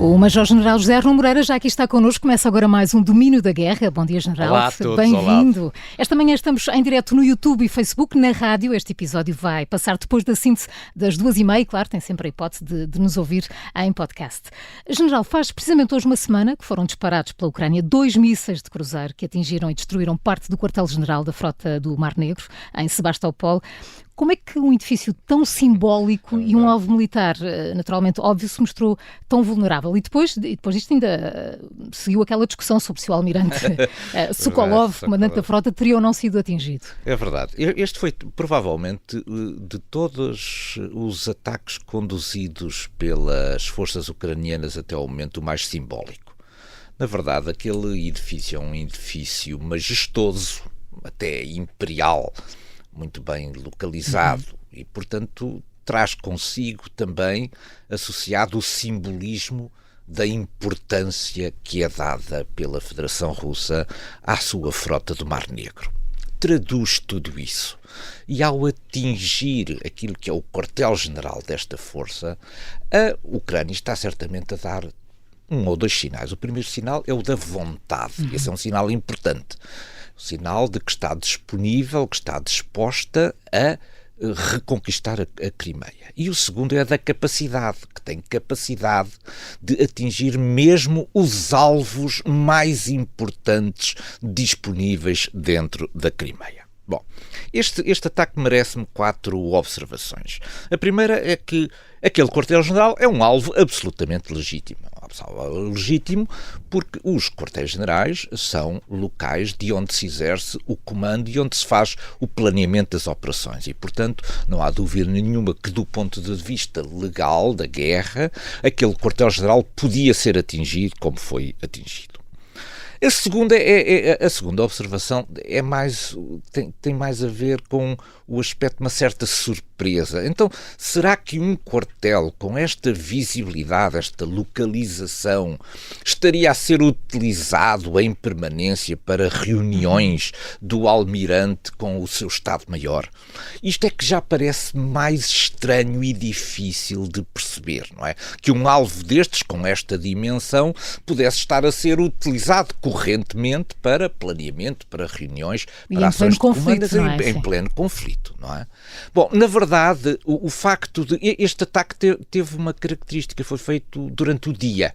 O Major-General José Arno Moreira já aqui está connosco. Começa agora mais um Domínio da Guerra. Bom dia, General. Olá a todos. Bem-vindo. Olá. Esta manhã estamos em direto no YouTube e Facebook, na rádio. Este episódio vai passar depois da síntese das 2h30. Claro, tem sempre a hipótese de nos ouvir em podcast. General, faz precisamente hoje uma semana que foram disparados pela Ucrânia 2 mísseis de cruzeiro que atingiram e destruíram parte do quartel-general da frota do Mar Negro, em Sebastopol. Como é que um edifício tão simbólico e um alvo militar, naturalmente óbvio, se mostrou tão vulnerável? E depois disto ainda seguiu aquela discussão sobre se o almirante Sokolov, comandante da frota, teria ou não sido atingido. É verdade. Este foi provavelmente de todos os ataques conduzidos pelas forças ucranianas até ao momento o mais simbólico. Na verdade, aquele edifício é um edifício majestoso, até imperial, muito bem localizado e, portanto, traz consigo também associado o simbolismo da importância que é dada pela Federação Russa à sua frota do Mar Negro. Traduz tudo isso. E ao atingir aquilo que é o quartel-general desta força, a Ucrânia está certamente a dar um ou dois sinais. O primeiro sinal é o da vontade. Esse é um sinal importante. O sinal de que está disponível, que está disposta a reconquistar a Crimeia. E o segundo é a da capacidade, que tem capacidade de atingir mesmo os alvos mais importantes disponíveis dentro da Crimeia. Bom, este ataque merece-me 4 observações. A primeira é que aquele quartel-general é um alvo absolutamente legítimo. Legítimo porque os quartéis-generais são locais de onde se exerce o comando e onde se faz o planeamento das operações e, portanto, não há dúvida nenhuma que, do ponto de vista legal da guerra, aquele quartel-general podia ser atingido como foi atingido. A segunda observação tem mais a ver com o aspecto de uma certa surpresa. Então, será que um quartel com esta visibilidade, esta localização, estaria a ser utilizado em permanência para reuniões do almirante com o seu Estado-Maior? Isto é que já parece mais estranho e difícil de perceber, não é? Que um alvo destes, com esta dimensão, pudesse estar a ser utilizado correntemente para planeamento, para reuniões, para ações de comando em pleno conflito, não é? Bom, na verdade, o facto de este ataque teve uma característica, foi feito durante o dia.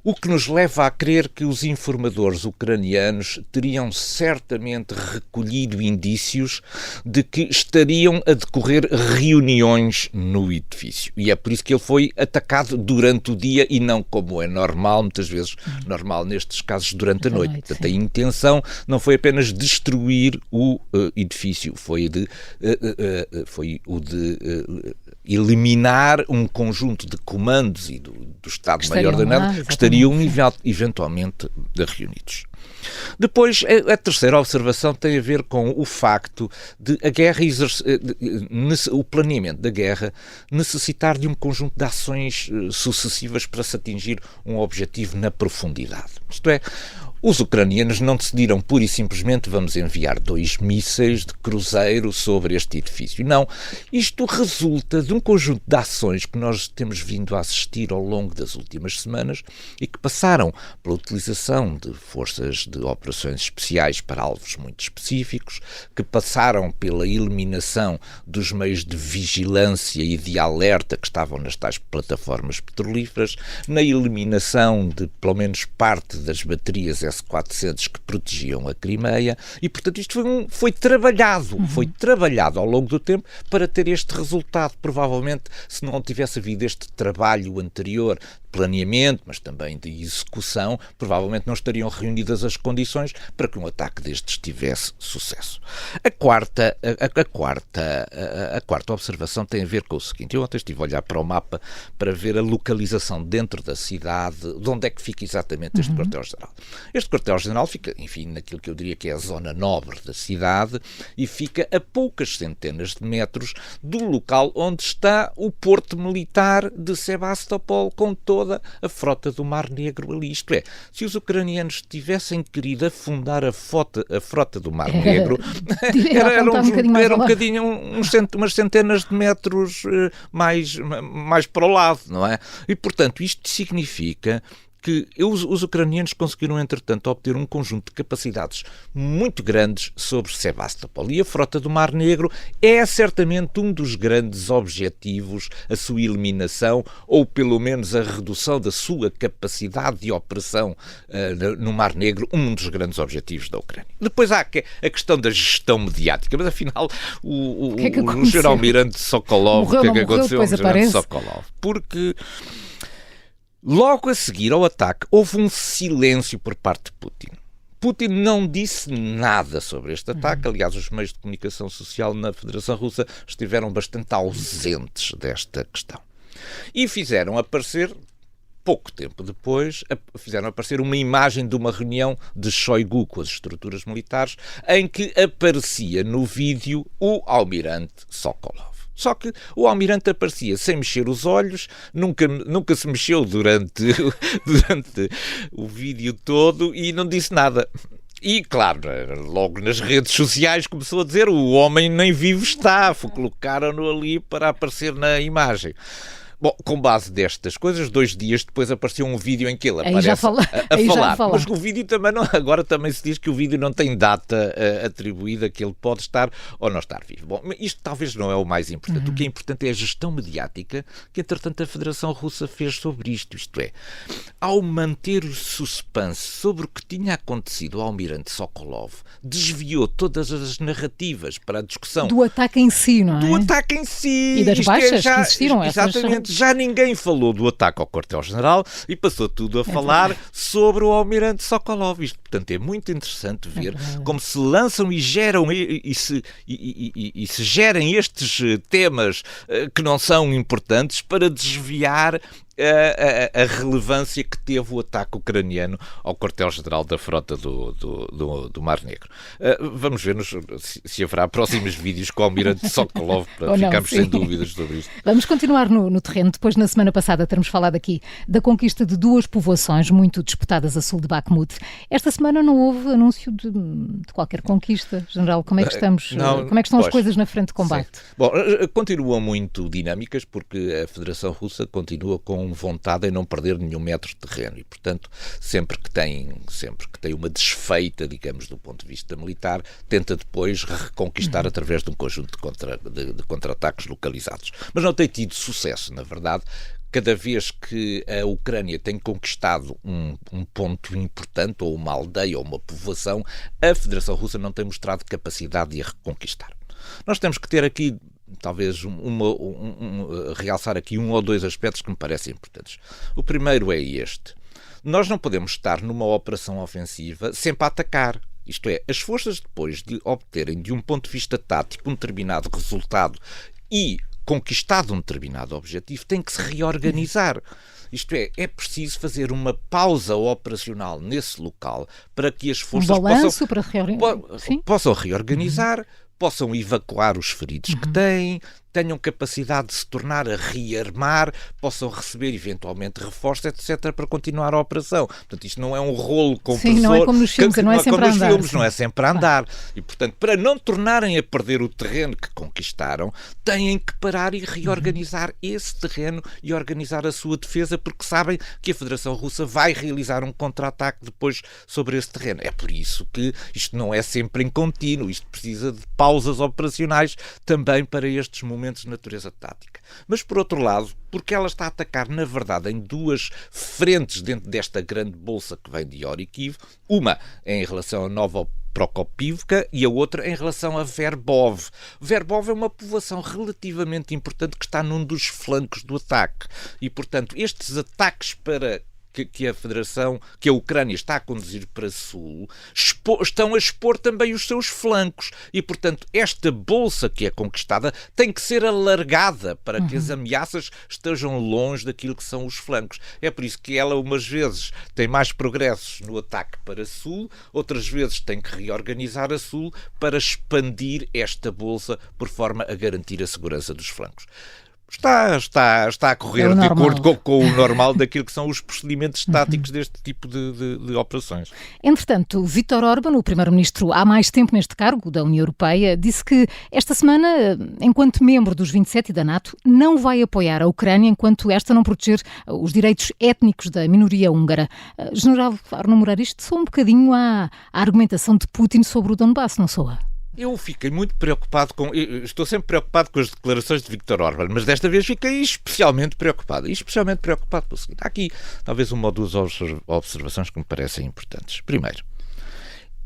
O que nos leva a crer que os informadores ucranianos teriam certamente recolhido indícios de que estariam a decorrer reuniões no edifício. E é por isso que ele foi atacado durante o dia e não como é normal, muitas vezes normal nestes casos, durante a noite. Portanto, a intenção não foi apenas destruir o edifício, foi o de eliminar um conjunto de comandos e do Estado-Maior da NATO que estariam eventualmente reunidos. Depois, a terceira observação tem a ver com o facto de a guerra o planeamento da guerra necessitar de um conjunto de ações sucessivas para se atingir um objetivo na profundidade. Isto é, os ucranianos não decidiram pura e simplesmente vamos enviar 2 mísseis de cruzeiro sobre este edifício. Não, isto resulta de um conjunto de ações que nós temos vindo a assistir ao longo das últimas semanas e que passaram pela utilização de forças de operações especiais para alvos muito específicos, que passaram pela eliminação dos meios de vigilância e de alerta que estavam nas tais plataformas petrolíferas, na eliminação de pelo menos parte das baterias S-400 que protegiam a Crimeia e, portanto, isto foi trabalhado ao longo do tempo para ter este resultado. Provavelmente, se não tivesse havido este trabalho anterior de planeamento, mas também de execução, provavelmente não estariam reunidas as condições para que um ataque destes tivesse sucesso. A quarta observação tem a ver com o seguinte. Eu ontem estive a olhar para o mapa para ver a localização dentro da cidade, de onde é que fica exatamente este quartel-general. Este quartel-general fica, enfim, naquilo que eu diria que é a zona nobre da cidade e fica a poucas centenas de metros do local onde está o porto militar de Sebastopol, com toda toda a frota do Mar Negro ali. Isto é, se os ucranianos tivessem querido afundar a frota do Mar Negro, era um bocadinho umas centenas de metros mais para o lado, não é? E, portanto, isto significa que os ucranianos conseguiram, entretanto, obter um conjunto de capacidades muito grandes sobre Sebastopol. E a frota do Mar Negro é certamente um dos grandes objetivos, a sua eliminação, ou pelo menos a redução da sua capacidade de operação no Mar Negro, um dos grandes objetivos da Ucrânia. Depois há a questão da gestão mediática, mas afinal o general-almirante Sokolov, o que é que aconteceu ao almirante Sokolov? Porque logo a seguir ao ataque, houve um silêncio por parte de Putin. Putin não disse nada sobre este ataque. Aliás, os meios de comunicação social na Federação Russa estiveram bastante ausentes desta questão. E fizeram aparecer, pouco tempo depois, uma imagem de uma reunião de Shoigu com as estruturas militares, em que aparecia no vídeo o almirante Sokolov. Só que o almirante aparecia sem mexer os olhos, nunca se mexeu durante o vídeo todo e não disse nada. E, claro, logo nas redes sociais começou a dizer: o homem nem vivo está, colocaram-no ali para aparecer na imagem. Bom, com base destas coisas, 2 dias depois apareceu um vídeo em que ele aparece a falar. Mas o vídeo também agora também se diz que o vídeo não tem data atribuída, que ele pode estar ou não estar vivo. Bom, isto talvez não é o mais importante. O que é importante é a gestão mediática que, entretanto, a Federação Russa fez sobre isto. Isto é, ao manter o suspense sobre o que tinha acontecido ao almirante Sokolov, desviou todas as narrativas para a discussão do ataque em si, não é? Do ataque em si. E das baixas que existiram. Exatamente. Já ninguém falou do ataque ao quartel-general e passou tudo a falar sobre o almirante Sokolov. Isto, portanto, é muito interessante ver como se lançam e geram e se gerem estes temas que não são importantes para desviar a relevância que teve o ataque ucraniano ao quartel-general da frota do Mar Negro. Vamos ver se haverá próximos vídeos com o almirante Sokolov para ficarmos sem dúvidas sobre isto. Vamos continuar no terreno. Depois, na semana passada, termos falado aqui da conquista de 2 povoações muito disputadas a sul de Bakhmut. Esta semana não houve anúncio de qualquer conquista. General, como é que estamos? Como é que estão as coisas na frente de combate? Sim. Bom, continuam muito dinâmicas porque a Federação Russa continua com vontade em não perder nenhum metro de terreno e, portanto, sempre que tem uma desfeita, digamos, do ponto de vista militar, tenta depois reconquistar através de um conjunto de contra-ataques localizados. Mas não tem tido sucesso, na verdade. Cada vez que a Ucrânia tem conquistado um ponto importante, ou uma aldeia, ou uma povoação, a Federação Russa não tem mostrado capacidade de a reconquistar. Nós temos que ter aqui talvez realçar aqui 1 ou 2 aspectos que me parecem importantes. O primeiro é este. Nós não podemos estar numa operação ofensiva sempre a atacar. Isto é, as forças, depois de obterem, de um ponto de vista tático, um determinado resultado e conquistado um determinado objetivo, têm que se reorganizar. Isto é preciso fazer uma pausa operacional nesse local para que as forças possam reorganizar, possam evacuar os feridos que têm, tenham capacidade de se tornar a rearmar, possam receber eventualmente reforços, etc., para continuar a operação. Portanto, isto não é um rolo compressor. Sim, não é como nos filmes, não é sempre a andar. Não é sempre a andar. E, portanto, para não tornarem a perder o terreno que conquistaram, têm que parar e reorganizar esse terreno e organizar a sua defesa, porque sabem que a Federação Russa vai realizar um contra-ataque depois sobre esse terreno. É por isso que isto não é sempre em contínuo. Isto precisa de pausas operacionais também para estes momentos de natureza tática. Mas, por outro lado, porque ela está a atacar, na verdade, em 2 frentes dentro desta grande bolsa que vem de Orikiv, uma em relação a Nova Prokopivka e a outra em relação a Verbov. Verbov é uma povoação relativamente importante que está num dos flancos do ataque. E, portanto, estes ataques que a Ucrânia está a conduzir para sul, estão a expor também os seus flancos. E, portanto, esta bolsa que é conquistada tem que ser alargada para que as ameaças estejam longe daquilo que são os flancos. É por isso que ela, umas vezes, tem mais progressos no ataque para sul, outras vezes tem que reorganizar a sul para expandir esta bolsa por forma a garantir a segurança dos flancos. Está a correr de acordo com o normal daquilo que são os procedimentos táticos deste tipo de operações. Entretanto, Viktor Orbán, o primeiro-ministro há mais tempo neste cargo da União Europeia, disse que esta semana, enquanto membro dos 27 e da NATO, não vai apoiar a Ucrânia enquanto esta não proteger os direitos étnicos da minoria húngara. General Arno Moreira, isto soa um bocadinho à argumentação de Putin sobre o Donbass, não soa? Eu fiquei muito preocupado estou sempre preocupado com as declarações de Viktor Orbán, mas desta vez fiquei especialmente preocupado. E especialmente preocupado pelo seguinte. Há aqui talvez uma ou duas observações que me parecem importantes. Primeiro,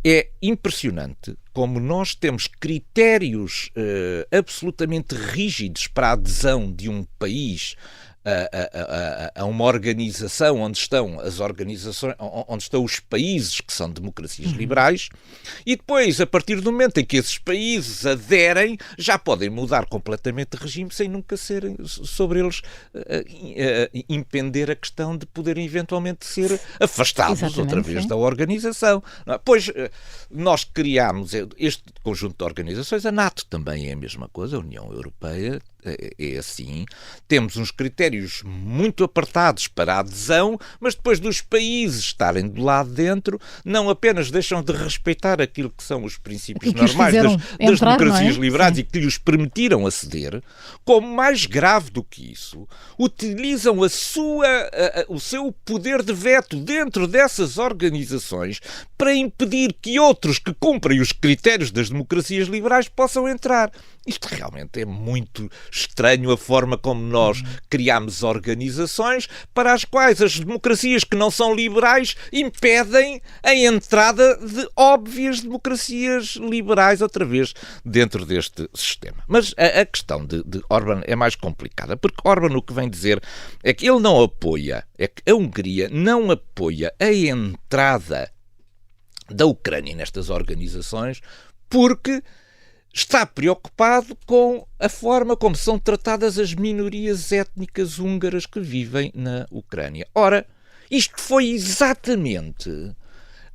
é impressionante como nós temos critérios absolutamente rígidos para a adesão de um país a uma organização onde estão as organizações, onde estão os países que são democracias liberais, e depois, a partir do momento em que esses países aderem, já podem mudar completamente de regime sem nunca serem sobre eles impender a questão de poderem eventualmente ser afastados outra vez da organização. Pois nós criámos este conjunto de organizações, a NATO também é a mesma coisa, a União Europeia é assim, temos uns critérios muito apertados para a adesão, mas depois dos países estarem do lado dentro, não apenas deixam de respeitar aquilo que são os princípios normais das democracias liberais e que lhes permitiram aceder, como mais grave do que isso, utilizam o seu poder de veto dentro dessas organizações para impedir que outros que cumprem os critérios das democracias liberais possam entrar. Isto realmente é muito estranho, a forma como nós criamos organizações para as quais as democracias que não são liberais impedem a entrada de óbvias democracias liberais outra vez dentro deste sistema. Mas a questão de Orbán é mais complicada, porque Orbán o que vem dizer é que ele não apoia, é que a Hungria não apoia a entrada da Ucrânia nestas organizações porque está preocupado com a forma como são tratadas as minorias étnicas húngaras que vivem na Ucrânia. Ora, isto foi exatamente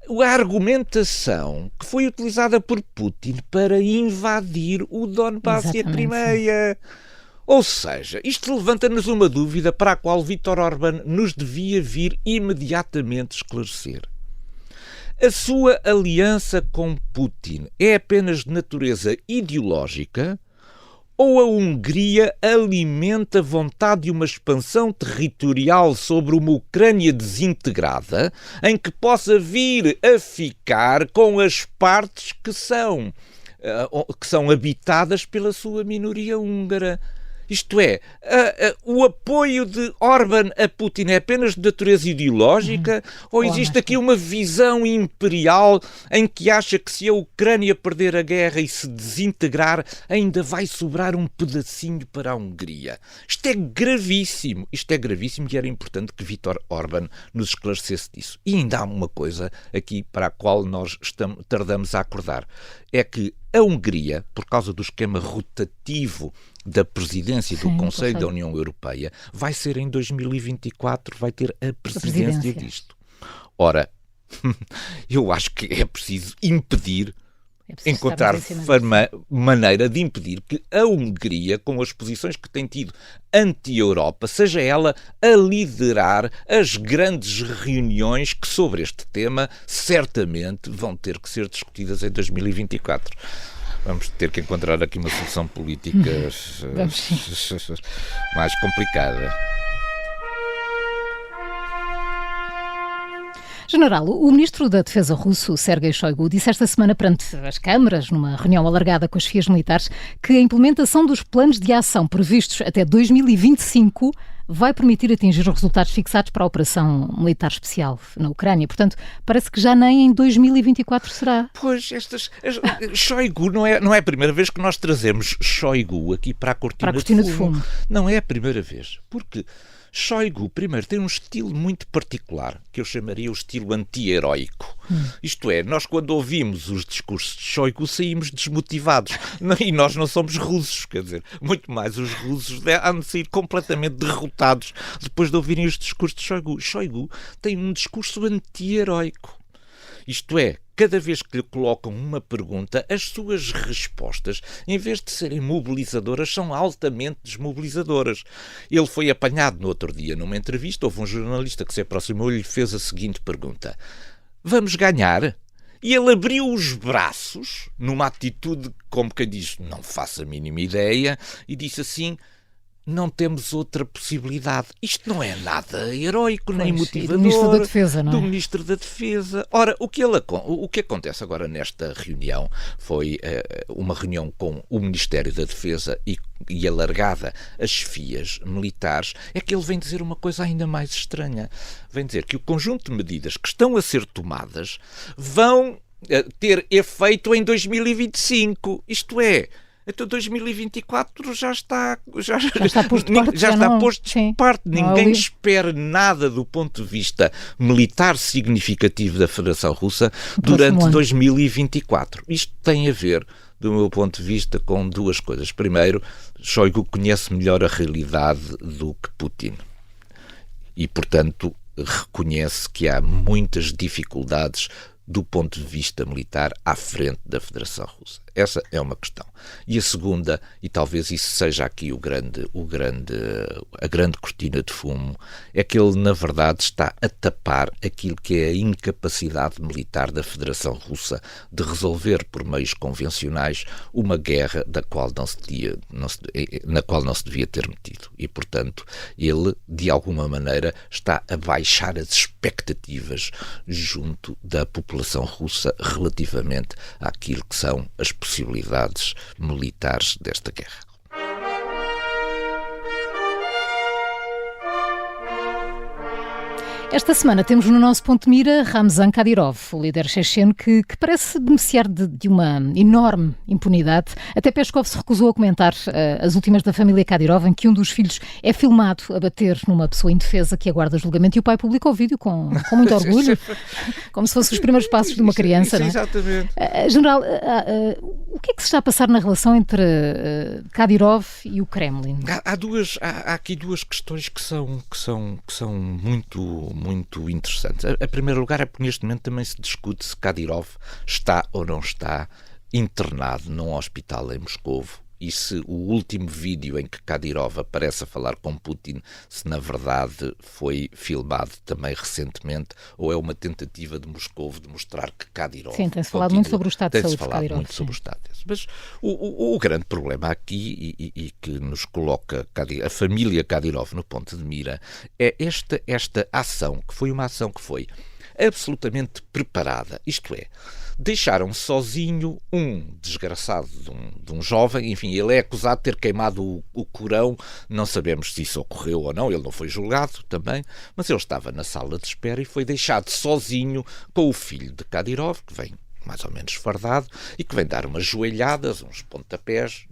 a argumentação que foi utilizada por Putin para invadir o Donbass e a Crimeia. Ou seja, isto levanta-nos uma dúvida para a qual Viktor Orbán nos devia vir imediatamente esclarecer. A sua aliança com Putin é apenas de natureza ideológica ou a Hungria alimenta a vontade de uma expansão territorial sobre uma Ucrânia desintegrada em que possa vir a ficar com as partes que são habitadas pela sua minoria húngara? Isto é, o apoio de Orbán a Putin é apenas de natureza ideológica ou existe aqui uma visão imperial em que acha que se a Ucrânia perder a guerra e se desintegrar, ainda vai sobrar um pedacinho para a Hungria? Isto é gravíssimo e era importante que Viktor Orbán nos esclarecesse disso. E ainda há uma coisa aqui para a qual nós tardamos a acordar, é que a Hungria, por causa do esquema rotativo da presidência do Conselho da União Europeia, vai ser em 2024, vai ter a presidência disto. Ora, eu acho que é preciso encontrar maneira de impedir que a Hungria, com as posições que tem tido anti-Europa, seja ela a liderar as grandes reuniões que sobre este tema certamente vão ter que ser discutidas em 2024. Vamos ter que encontrar aqui uma solução política mais complicada. General, o ministro da Defesa russo, Sergei Shoigu, disse esta semana perante as câmaras, numa reunião alargada com as FIAs militares, que a implementação dos planos de ação previstos até 2025 vai permitir atingir os resultados fixados para a operação militar especial na Ucrânia. Portanto, parece que já nem em 2024 será. Pois, Shoigu não é a primeira vez que nós trazemos Shoigu aqui para a cortina de fumo. Não é a primeira vez, porque Shoigu, primeiro, tem um estilo muito particular, que eu chamaria o estilo anti-heróico. Isto é, nós quando ouvimos os discursos de Shoigu saímos desmotivados. E nós não somos russos, quer dizer, muito mais os russos hão de sair completamente derrotados depois de ouvirem os discursos de Shoigu. Shoigu tem um discurso anti-heróico. Isto é, cada vez que lhe colocam uma pergunta, as suas respostas, em vez de serem mobilizadoras, são altamente desmobilizadoras. Ele foi apanhado no outro dia numa entrevista, houve um jornalista que se aproximou e lhe fez a seguinte pergunta: vamos ganhar? E ele abriu os braços, numa atitude como quem diz, não faço a mínima ideia, e disse assim: não temos outra possibilidade. Isto não é nada heroico, nem motivador. Do Ministro da Defesa, não é? Do Ministro da Defesa. Ora, o que acontece agora nesta reunião foi uma reunião com o Ministério da Defesa e alargada às chefias militares, é que ele vem dizer uma coisa ainda mais estranha. Vem dizer que o conjunto de medidas que estão a ser tomadas vão ter efeito em 2025. Isto é, então 2024 já está posto de parte. Ninguém espera nada do ponto de vista militar significativo da Federação Russa durante 2024. Isto tem a ver, do meu ponto de vista, com duas coisas. Primeiro, Shoigu conhece melhor a realidade do que Putin. E, portanto, reconhece que há muitas dificuldades do ponto de vista militar à frente da Federação Russa. Essa é uma questão. E a segunda, e talvez isso seja aqui a grande cortina de fumo, é que ele, na verdade, está a tapar aquilo que é a incapacidade militar da Federação Russa de resolver por meios convencionais uma guerra na qual não se devia ter metido. E, portanto, ele, de alguma maneira, está a baixar as expectativas junto da população russa relativamente àquilo que são as possibilidades militares desta guerra. Esta semana temos no nosso ponto de mira Ramzan Kadyrov, o líder checheno que parece beneficiar de uma enorme impunidade. Até Peskov se recusou a comentar as últimas da família Kadyrov, em que um dos filhos é filmado a bater numa pessoa indefesa que aguarda julgamento, e o pai publica o vídeo com muito orgulho, como se fossem os primeiros passos de uma criança. Não é? Exatamente. General, o que é que se está a passar na relação entre Kadyrov e o Kremlin? Há aqui duas questões que são muito interessantes. A primeiro lugar é porque neste momento também se discute se Kadyrov está ou não está internado num hospital em Moscovo, e se o último vídeo em que Kadyrov aparece a falar com Putin, se na verdade foi filmado também recentemente, ou é uma tentativa de Moscovo de mostrar que Kadyrov... Sim, tem-se falado muito sobre o estado de saúde de Kadyrov. Mas o grande problema aqui, e que nos coloca a família Kadyrov no ponto de mira, é esta ação, que foi uma ação que foi absolutamente preparada. Isto é, deixaram sozinho um desgraçado de um jovem, enfim, ele é acusado de ter queimado o Corão, não sabemos se isso ocorreu ou não, ele não foi julgado também, mas ele estava na sala de espera e foi deixado sozinho com o filho de Kadyrov, que vem mais ou menos fardado, e que vem dar umas joelhadas, uns pontapés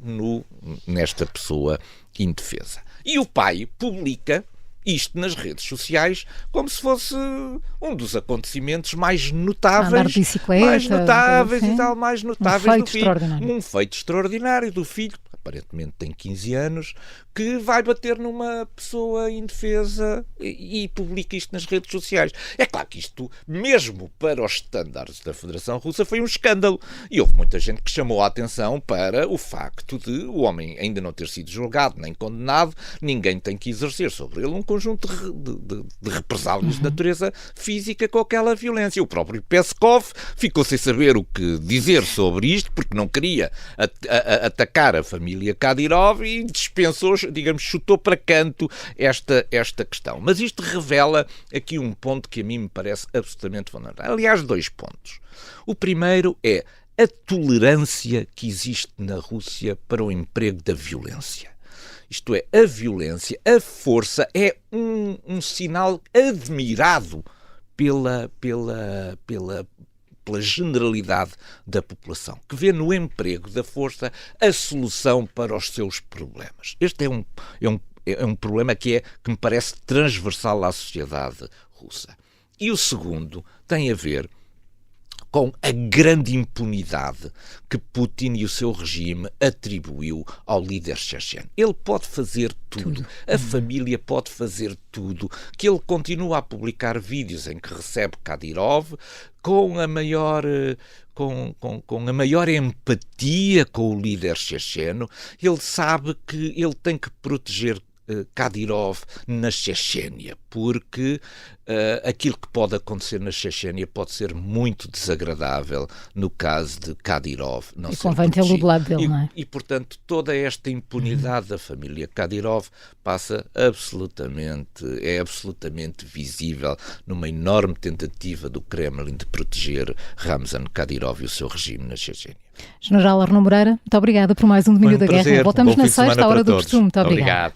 nesta pessoa indefesa. E o pai publica isto nas redes sociais como se fosse um dos acontecimentos mais notáveis, andar de bicicleta, mais notáveis do filho. Um feito extraordinário do filho, aparentemente tem 15 anos, que vai bater numa pessoa indefesa e publica isto nas redes sociais. É claro que isto, mesmo para os estándares da Federação Russa, foi um escândalo. E houve muita gente que chamou a atenção para o facto de o homem ainda não ter sido julgado nem condenado, ninguém tem que exercer sobre ele um conjunto de represálias de natureza física com aquela violência. O próprio Peskov ficou sem saber o que dizer sobre isto, porque não queria atacar a família Kadyrov e dispensou, digamos, chutou para canto esta questão. Mas isto revela aqui um ponto que a mim me parece absolutamente fundamental. Aliás, dois pontos. O primeiro é a tolerância que existe na Rússia para o emprego da violência. Isto é, a violência, a força é um sinal admirado pela generalidade da população, que vê no emprego da força a solução para os seus problemas. Este é um problema que me parece transversal à sociedade russa. E o segundo tem a ver com a grande impunidade que Putin e o seu regime atribuiu ao líder checheno. Ele pode fazer tudo, a família pode fazer tudo, que ele continua a publicar vídeos em que recebe Kadyrov com a maior empatia com o líder checheno. Ele sabe que ele tem que proteger Kadyrov na Chechênia, porque aquilo que pode acontecer na Chechênia pode ser muito desagradável no caso de Kadyrov não ser protegido. E convém tê-lo do lado dele, não é? E, portanto, toda esta impunidade da família Kadyrov é absolutamente visível numa enorme tentativa do Kremlin de proteger Ramzan Kadyrov e o seu regime na Chechênia. General Arnaud Moreira, muito obrigada por mais um Domínio da Guerra. Voltamos na sexta, à hora do costume. Muito obrigado.